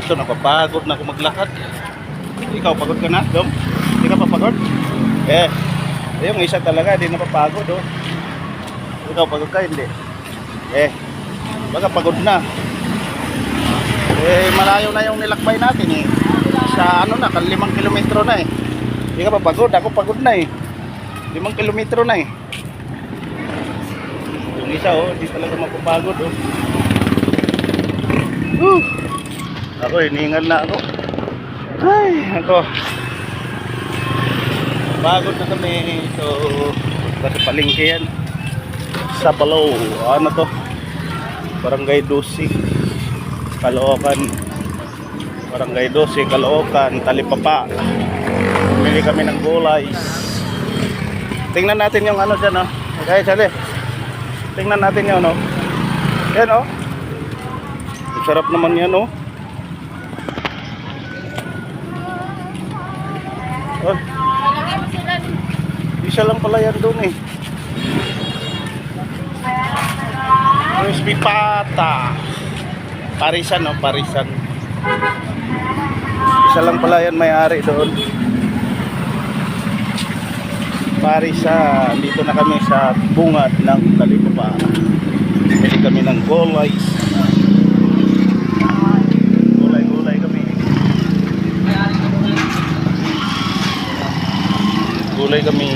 Ito, napapagod na ako maglakad. Ikaw, pagod ka na, Dom? Hindi ka pa pagod? Eh, yung isa talaga, di napapagod, oh. Ikaw, pagod ka, hindi? Eh, baka pagod na. Eh, malayo na yung nilakbay natin, eh. Sa ano na, 5 kilometro na, eh. Hindi ka pa pagod, ako pagod na, eh. 5 kilometro na, eh. Yung isa, oh, hindi talaga mapapagod, oh. Ako, hiningal na ako. Ay, ako. Pagod na kami. So, sa palengke yan. Sa Balaw. Ano to? Barangay 12. Caloocan. Barangay 12, Caloocan, Talipapa. Bumili kami ng gulay. Tingnan natin yung ano dyan, oh. Okay, sali. Tingnan natin yung ano. Yan, oh. Sarap naman yan, oh. Oh. Isa lang pala yan doon, eh. Crispy pata. Parisan, oh, parisan. Isa lang pala yan may-ari doon. Parisan. Dito na kami sa bungad ng Talipapa. Bili kami ng gulay. Gulay kami.